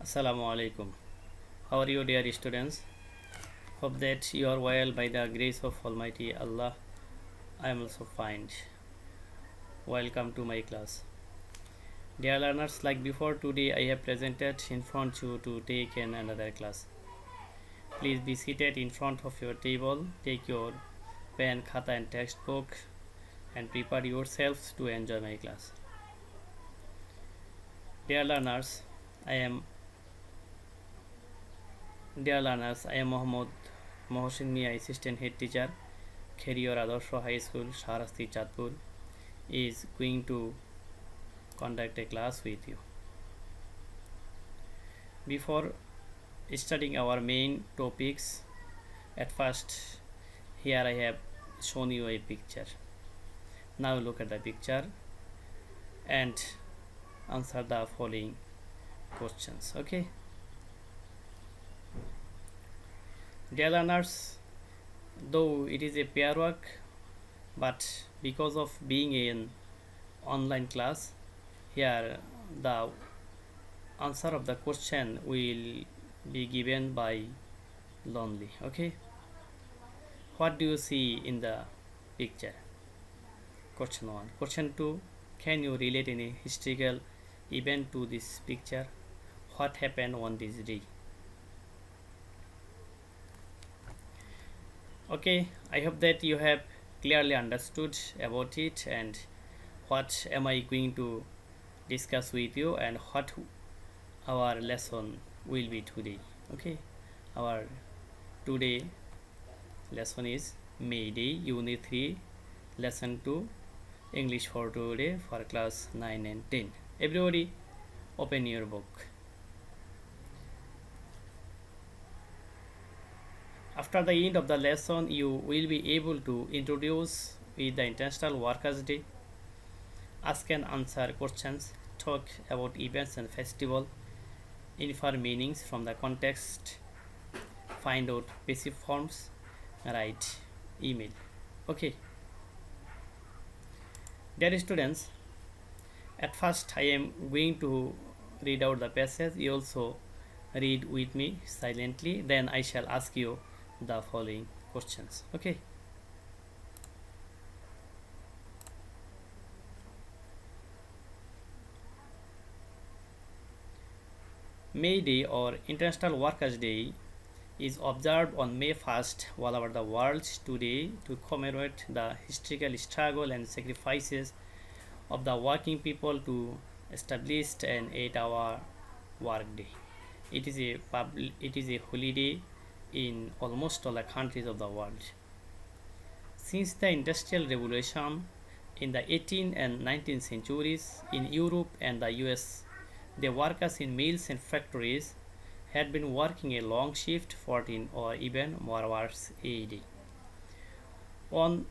Assalamu alaikum. How are you, dear students? Hope that you are well by the grace of Almighty Allah. I am also fine. Welcome to my class. Dear learners, like before, today I have presented in front you to take another class. Please be seated in front of your table. Take your pen, khata and textbook and prepare yourselves to enjoy my class. Dear learners, I am Mohammad Mohsin Mia, Assistant Head Teacher, Kherior Adorsho High School, Shahrasti Chatpur, is going to conduct a class with you. Before studying our main topics, at first here I have shown you a picture. Now look at the picture and answer the following questions. Okay. Dear learners, though it is a pair work, but because of being an online class, here the answer of the question will be given by lonely. Okay, what do you see in the picture? Question 1. Question 2. Can you relate any historical event to this picture? What happened on this day? Okay, I hope that you have clearly understood about it and what am I going to discuss with you and what our lesson will be today. Okay, our today lesson is May Day, Unit 3, Lesson 2, English for today for class 9 and 10. Everybody open your book. After the end of the lesson, you will be able to introduce with the International Workers' Day, ask and answer questions, talk about events and festival, infer meanings from the context, find out passive forms, write email. Okay. Dear students, at first I am going to read out the passage. You also read with me silently. Then I shall ask you the following questions. Okay. May Day or International Workers' Day is observed on May 1st all over the world today to commemorate the historical struggle and sacrifices of the working people to establish an 8-hour workday. It is a holiday in almost all the countries of the world. Since the Industrial Revolution in the 18th and 19th centuries in Europe and the US, the workers in mills and factories had been working a long shift, 14 or even more hours a day. On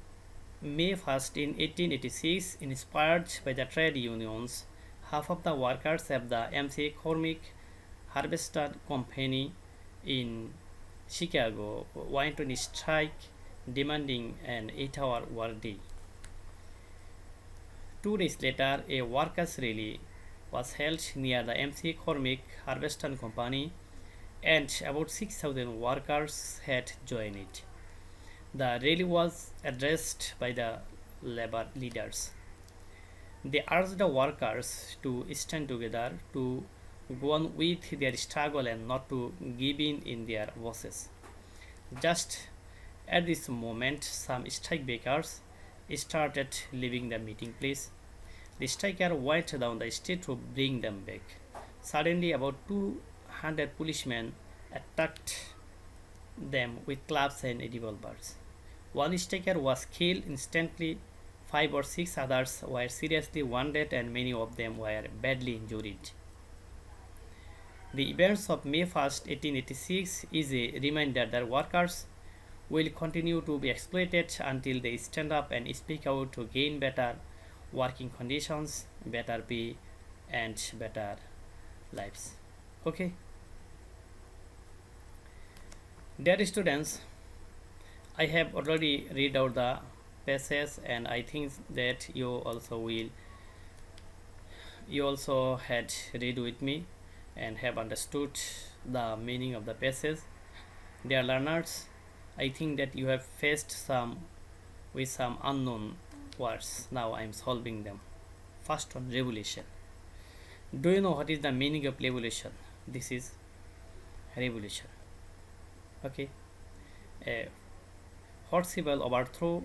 May 1st in 1886, inspired by the trade unions, half of the workers of the MC Cormick Harvester Company in Chicago went on strike demanding an 8-hour workday. 2 days later, a workers' rally was held near the MC Cormick Harvester Company and about 6,000 workers had joined it. The rally was addressed by the labor leaders. They urged the workers to stand together, to go on with their struggle and not to give in their voices. Just at this moment, some strikebreakers started leaving the meeting place. The striker went down the street to bring them back. Suddenly, about 200 policemen attacked them with clubs and revolvers. One striker was killed instantly. 5 or 6 others were seriously wounded and many of them were badly injured. The events of May 1st, 1886 is a reminder that workers will continue to be exploited until they stand up and speak out to gain better working conditions, better pay and better lives. Okay. Dear students, I have already read out the passage and I think that you also had read with me and have understood the meaning of the passage. Dear learners, I think that you have faced some unknown words. Now I am solving them. First one, revolution. Do you know what is the meaning of revolution? This is revolution. Okay, a forcible overthrow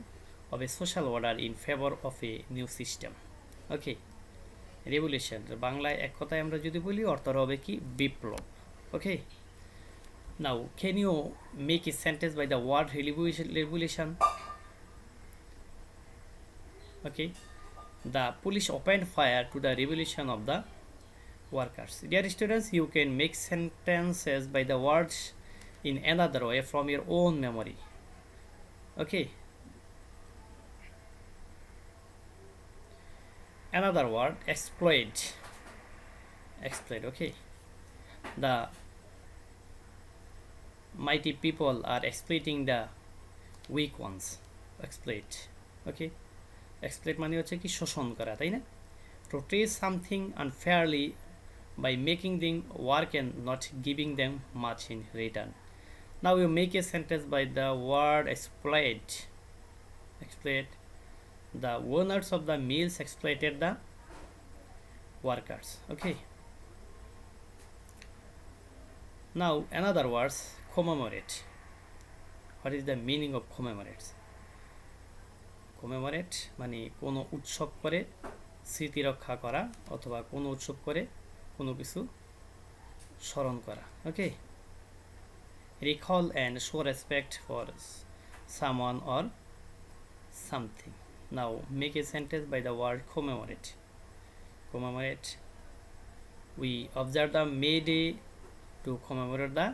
of a social order in favor of a new system. Okay, revolution বাংলায় এক কথায় আমরা যদি বলি অর্থ হবে কি বিপ্লব. Okay, now can you make a sentence by the word revolution? Okay, the police opened fire to the revolution of the workers. Dear students, you can make sentences by the words in another way from your own memory. Okay, another word, exploit. Okay, the mighty people are exploiting the weak ones. Exploit. Okay, exploit মানে হচ্ছে কি শোষণ করা, তাই না? To treat something unfairly by making them work and not giving them much in return. Now you make a sentence by the word exploit. Exploit. The owners of the mills exploited the workers. Okay, now another words, commemorate. What is the meaning of commemorate? Commemorate মানে কোনো উৎসব করে স্মৃতি রক্ষা করা অথবা কোনো উৎসব করে কোনো কিছু স্মরণ করা. Okay, recall and show respect for someone or something. Now make a sentence by the word commemorate. Commemorate. We observe the May Day to commemorate the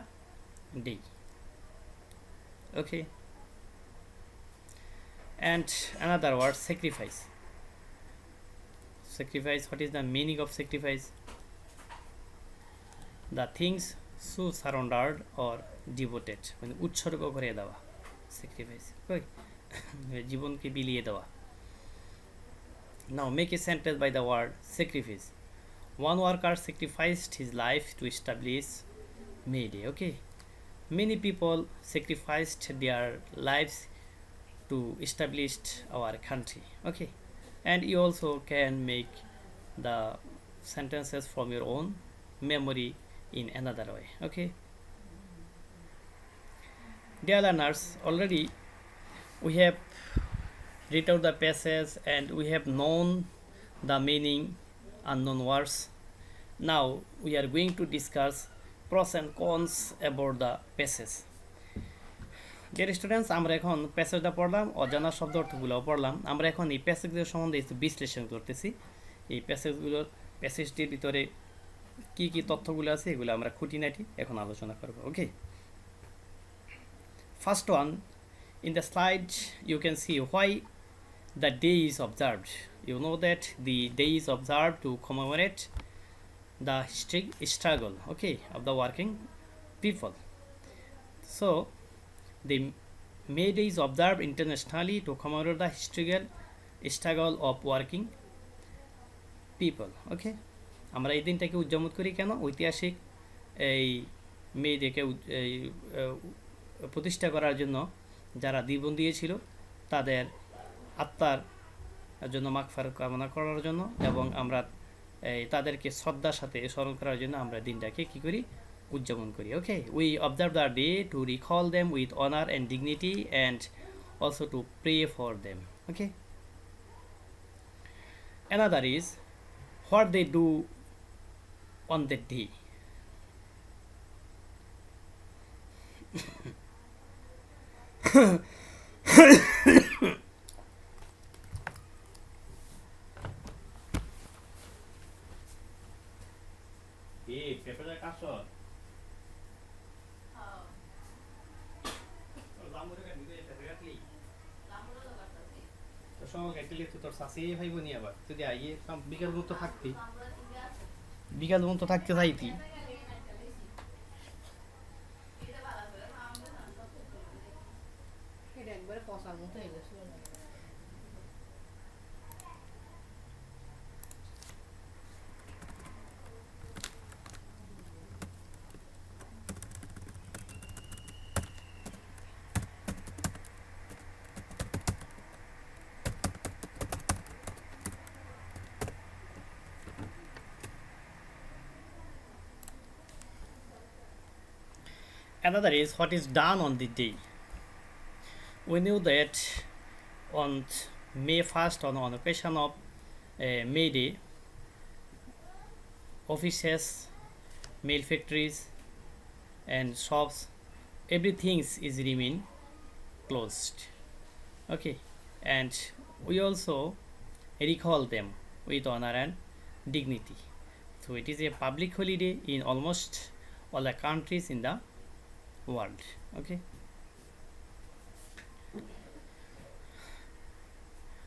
day. Okay, and another word, sacrifice. Sacrifice, what is the meaning of sacrifice? The things so surrendered or devoted, মানে উৎসর্গ করে দেওয়া, sacrifice. জীবনকে বিলিয়ে দেওয়া. Now make a sentence by the word sacrifice. One worker sacrificed his life to establish May Day. Okay, many people sacrificed their lives to establish our country. Okay, and you also can make the sentences from your own memory in another way. Okay, dear learners, already we have read out the passage and we have known the meaning unknown words. Now we are going to discuss pros and cons about the passage. Dear students, আমরা এখন প্যাসেজটা পড়লাম, অজানা শব্দ অর্থগুলোও পড়লাম. আমরা এখন এই প্যাসেজগুলোর সম্বন্ধে একটু বিশ্লেষণ করতেছি. এই প্যাসেজটির ভিতরে কি কি তথ্যগুলো আছে এগুলো আমরা খুঁটিনাটি এখন আলোচনা করব. Okay, first one, in the slide you can see why the day is observed. You know that the day is observed to commemorate the struggle, okay, of the working people. So the May Day is observed internationally to commemorate the struggle of working people. Okay, আমরা এই দিনটাকে উদযাপন করি কেন? ঐতিহাসিক এই মে ডেকে প্রতিষ্ঠা করার জন্য যারা জীবন দিয়েছিল তাদের আত্মার জন্য মাগফিরাত কামনা করার জন্য এবং আমরা তাদেরকে শ্রদ্ধার সাথে স্মরণ করার জন্য আমরা দিনটাকে কি করি? উদযাপন করি. Okay, we observe the day to recall them with honour and dignity and also to pray for them. Okay, another is what they do on that day. পেপারের কাজ তোর শাসি ভাইব নি আবার যদি আইয়ে বিকাল মতো থাকতি, বিকাল মতো থাকতে চাইতি. একবারে কষার মতো হয়ে গেছিল. Another is what is done on the day. We knew that on May 1st, on occasion of May Day, offices, mail factories, and shops, everything is remain closed. Okay, and we also recall them with honor and dignity. So it is a public holiday in almost all the countries in the world. Okay.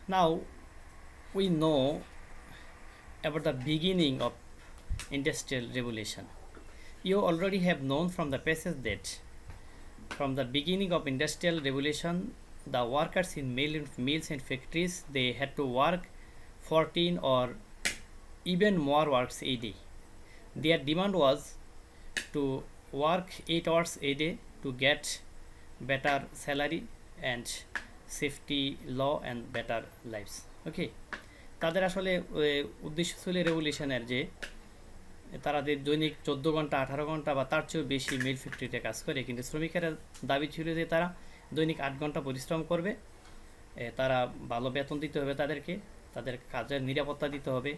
Now we know about the beginning of industrial revolution. You already have known from the passage that from the beginning of industrial revolution, the workers in mills and factories, they had to work 14 or even more works a day. Their demand was to work 8 hours a day to get better salary and safety law and better lives. Okay, তাদের আসলে উদ্দেশ্য ছিল রেভলিউশনের যে তারা দৈনিক 14 ঘন্টা 18 ঘন্টা বা তার চেয়েও বেশি মিল ফ্যাক্টরিতে কাজ করে, কিন্তু শ্রমিকেরা দাবি ছিল যে তারা দৈনিক 8 ঘন্টা পরিশ্রম করবে, তারা ভালো বেতন দিতে হবে, তাদেরকে তাদের কাজের নিরাপত্তা দিতে হবে,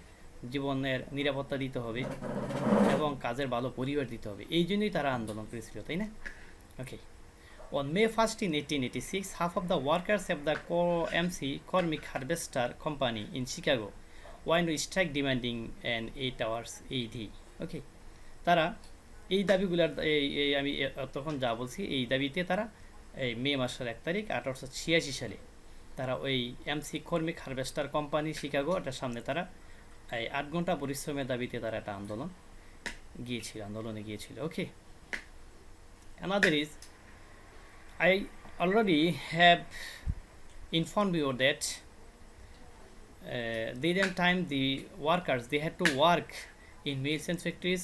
জীবনের নিরাপত্তা দিতে হবে এবং কাজের ভালো পরিবেশ দিতে হবে। এই জন্যই তারা আন্দোলন করেছিল, তাই না? ওকে। On May 1st in 1886, half of the workers of the MC Cormick Harvester Company in Chicago went to strike demanding an 8 hours a day. Okay, তারা এই দাবিগুলোর আমি তখন যা বলছি এই দাবিতে তারা এই মে মাসের 1 তারিখ 1886 সালে তারা ওই MC Cormick Harvester Company Chicago এটার সামনে তারা এই 8 ঘন্টা পরিশ্রমের দাবিতে তারা একটা আন্দোলনে গিয়েছিল। ওকে, another is I already have informed you that during time the workers they had to work in mills and factories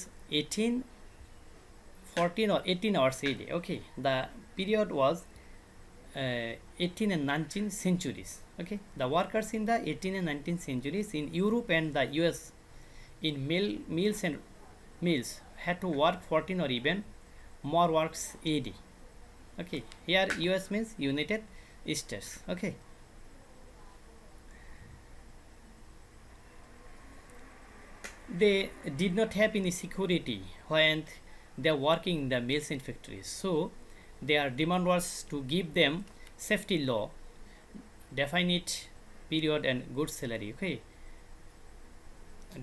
14 or 18 hours a day. Okay, the period was 18 and 19 centuries. Okay, the workers in the 18 and 19 centuries in Europe and the US in mills had to work 14 or even more works a day. Okay, here US means United States. Okay, they did not have any security when they are working in the mills and factories, so their demand was to give them safety law, definite period and good salary. Okay,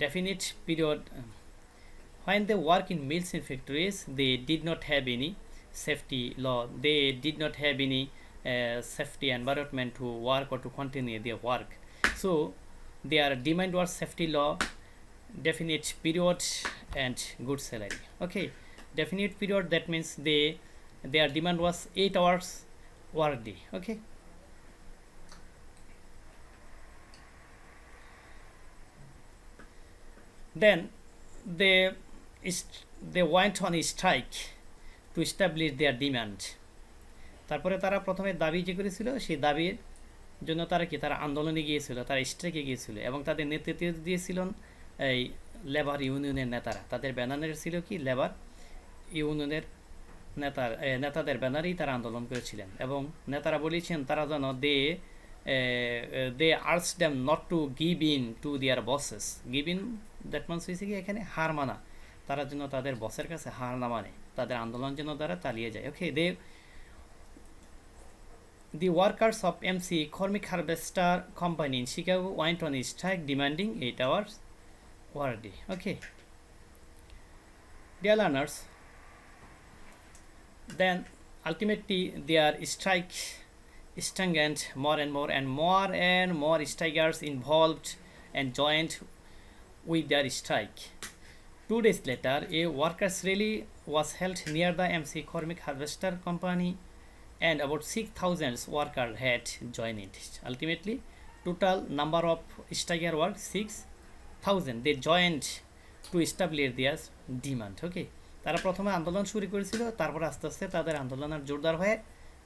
definite period. When they work in mills and factories, they did not have any safety law, they did not have any safety environment to work or to continue their work, so their demand was safety law, definite period and good salary. Okay, definite period, that means their demand was 8 hours work day. Okay, then they went on a strike to establish their demand. তারপরে তারা প্রথমে দাবি যে করেছিল সেই দাবির জন্য তারা আন্দোলনে গিয়েছিল, তারা স্ট্রাইকে গিয়েছিল এবং তাদের নেতৃত্ব দিয়েছিলেন এই লেবার ইউনিয়নের নেতারা। তাদের ব্যানারের ছিল কি লেবার ইউনিয়নের নেতাদের ব্যানারেই তারা আন্দোলন করেছিলেন এবং নেতারা বলেছেন তারা যেন they urge them not to give in to their bosses. Give in that means হয়েছে কি এখানে হার মানা, তারা যেন তাদের বসের কাছে হার না মানে, তাদের আন্দোলন যেন তারা চালিয়ে যায়। ওকে, the workers of MC Cormick Harvester Company in Chicago went on a strike demanding 8 hours work day. Okay, dear learners, then ultimately their strike strengthened more and more strikers involved and joined with their strike. 2 days later, a workers' rally was held near the MC Cormick Harvester Company, and about 6,000 workers had joined it. Ultimately, total number of strikers were 6,000. They joined to establish their demand. Okay, তারা প্রথমে আন্দোলন শুরু করেছিল, তারপর আস্তে আস্তে তাদের আন্দোলনের জোরদার হয়ে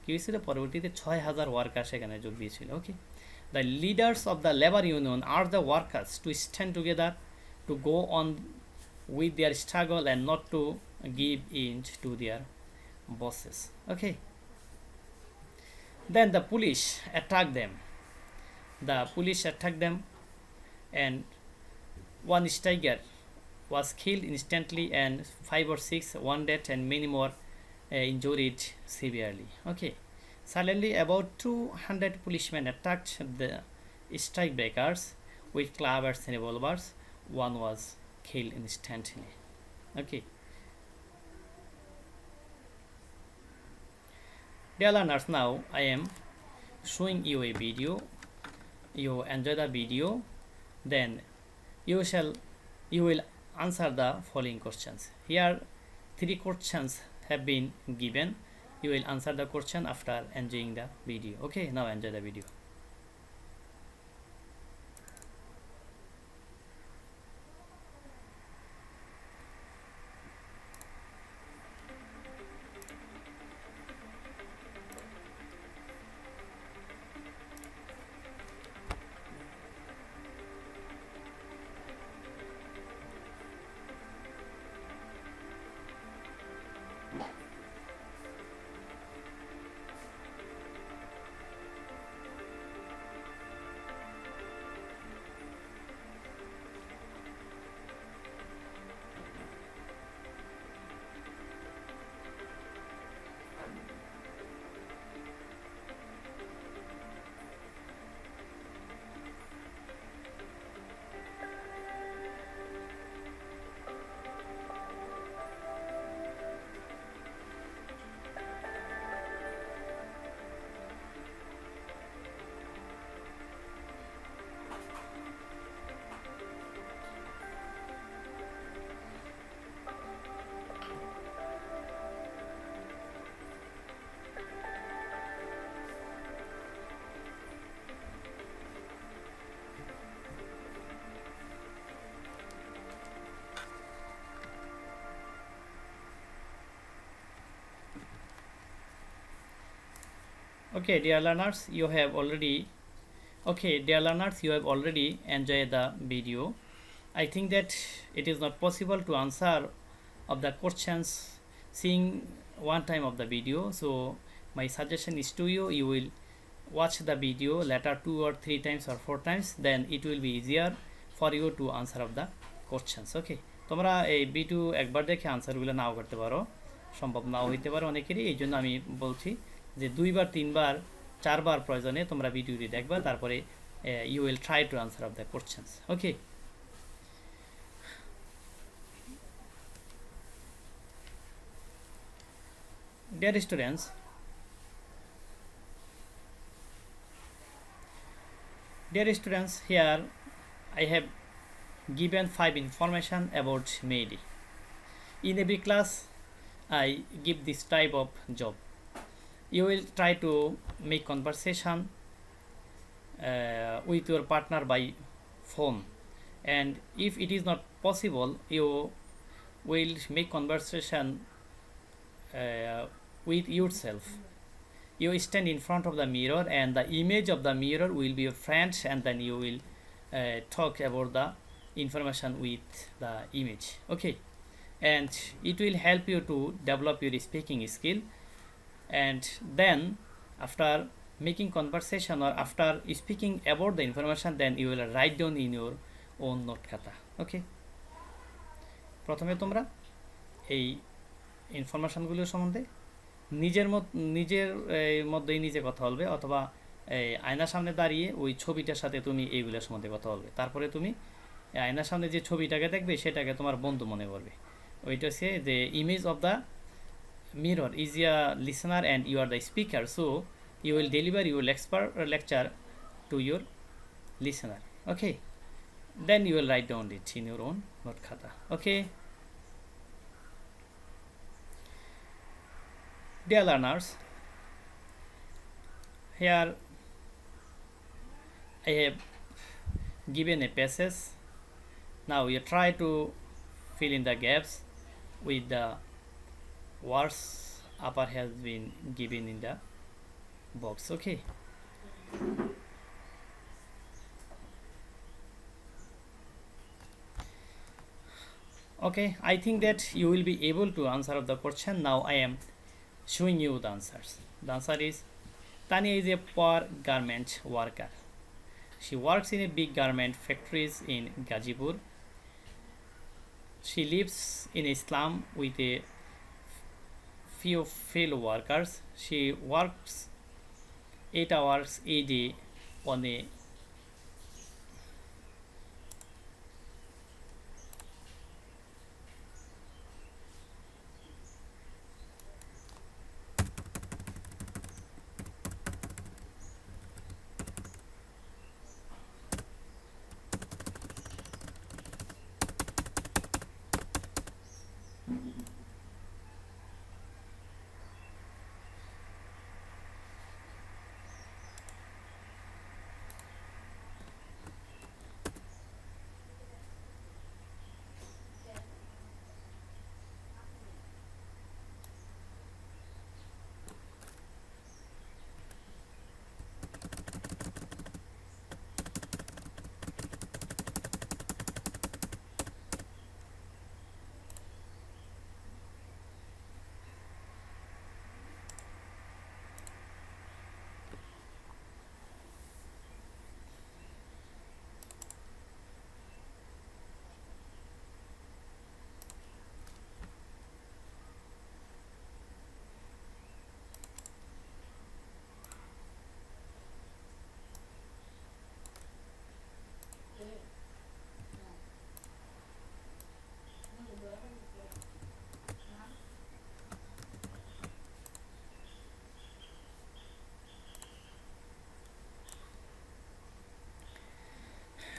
কি হয়েছিল, পরবর্তীতে 6,000 ওয়ার্কার সেখানে যোগ দিয়েছিল। ওকে, the leaders of the labor union urged the workers to stand together to go on with their struggle and not to give in to their bosses. Okay. Then the police attacked them. And one striker was killed instantly, and 5 or 6 wounded, and many more injured severely. Okay. Suddenly, about 200 policemen attacked the strikebreakers with clubs and revolvers. One was killed instantly. Okay. Dear learners, now I am showing you a video. You enjoy the video, then you will answer the following questions. Here 3 questions have been given. You will answer the question after enjoying the video. Okay, now enjoy the video. Okay, dear learners, you have already enjoyed the video. I think that it is not possible to answer of the questions seeing one time of the video. So my suggestion is to you, you will watch the video later 2 or 3 times or 4 times, then it will be easier for you to answer of the questions. Okay, তোমরা এই video একবার দেখে আনসারগুলো নাও করতে পারো, সম্ভব নাও হইতে পারে অনেকেরই, এই জন্য আমি বলছি যে 2 বার 3 বার 4 বার প্রয়োজনে তোমরা ভিডিওটি দেখবা, তারপরে you will try to answer of the questions. Okay. Dear students, here I have given 5 information about MEDI. In every class I give this type of job. You will try to make conversation with your partner by phone, and if it is not possible, you will make conversation with yourself. You stand in front of the mirror, and the image of the mirror will be your friend, and then you will talk about the information with the image. Okay, and it will help you to develop your speaking skill. And then after making conversation or after speaking about the information, then you will write down in your own note khata. Okay, প্রথমে তোমরা এই ইনফরমেশনগুলো সম্বন্ধে নিজের মধ্যেই নিজে কথা বলবে, অথবা আয়নার সামনে দাঁড়িয়ে ওই ছবিটার সাথে তুমি এইগুলোর সম্বন্ধে কথা বলবে। তারপরে তুমি আয়নার সামনে যে ছবিটাকে দেখবে সেটাকে তোমার বন্ধু মনে করবে। ওইটা হচ্ছে যে image of the mirror is a listener and you are the speaker, so you will deliver your lecture to your listener. Okay, then you will write down it in your own note khata. Okay, dear learners, here I have given a passage. Now you try to fill in the gaps with the words upper has been given in the box. Okay, okay, I think that you will be able to answer the question. Now I am showing you the answers. The answer is Tanya is a poor garment worker. She works in a big garment factories in Gazipur. She lives in a slum with a few fellow workers. She works 8 hours a day on a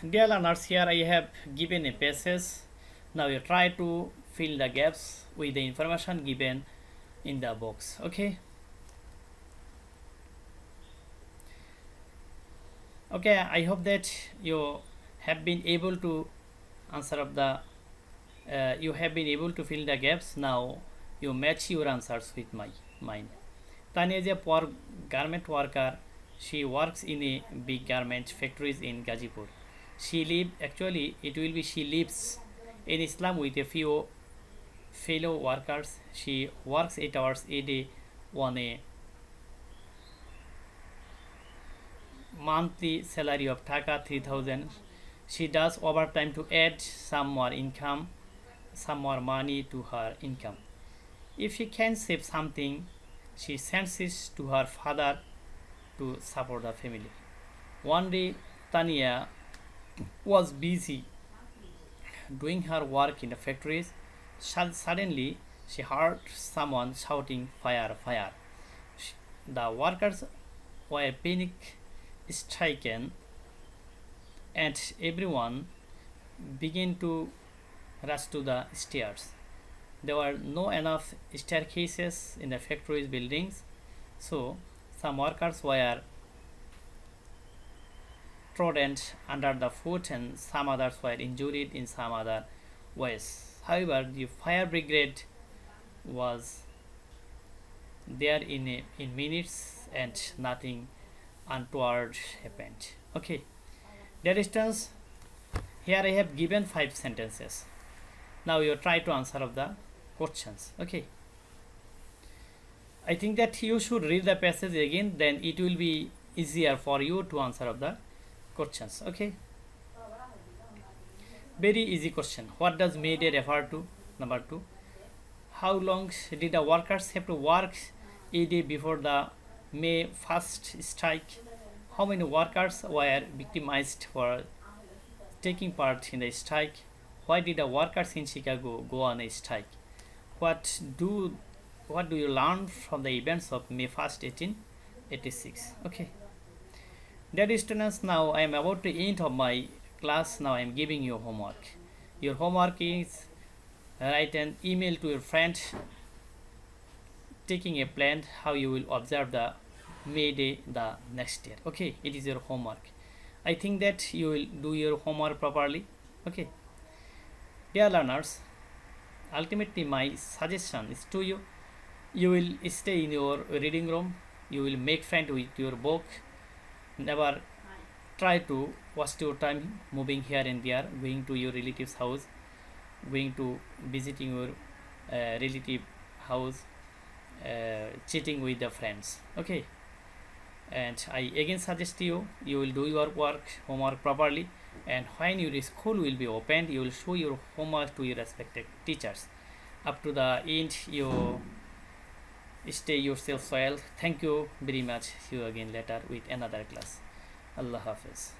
Dear learners, here I have given a passage. Now you try to fill the gaps with the information given in the box. Okay. Okay, I hope that you have been able to answer of the you have been able to fill the gaps. Now you match your answers with mine. Tanya is a poor garment worker. She works in a big garment factories in Gazipur. She lives in a slum with a few fellow workers. She works 8 hours a day on a monthly salary of Taka 3000. She does overtime to add some more money to her income. If she can save something, she sends it to her father to support the family. One day, Tanya was busy doing her work in the factories. Suddenly, she heard someone shouting, "Fire, fire!" The workers were panic stricken, and everyone began to rush to the stairs. There were no enough staircases in the factory's buildings, so some workers were trodden under the foot and some others were injured in some other ways. However, the fire brigade was there in minutes and nothing untoward happened. Okay, dear students, here I have given 5 sentences. Now you try to answer of the questions. Okay, I think that you should read the passage again, then it will be easier for you to answer of the questions. Okay, very easy question. What does May Day refer to? Number 2, how long did the workers have to work a day before the May 1st strike? How many workers were victimized for taking part in the strike? Why did the workers in Chicago go on a strike? What do you learn from the events of May 1st, 1886? Okay. Dear students, now I am about to end of my class. Now I am giving you homework. Your homework is write an email to your friend taking a plan how you will observe the May Day the next year. Okay, it is your homework. I think that you will do your homework properly. Okay, dear learners, ultimately my suggestion is to you, you will stay in your reading room, you will make friend with your book, never try to waste your time moving here and there, going to your relative's house, going to visiting your relative house, cheating with the friends. Okay, and I again suggest you will do your homework properly, and when your school will be opened, you will show your homework to your respected teachers. Up to the end, you stay yourself well. Thank you very much. See you again later with another class. Allah Hafiz.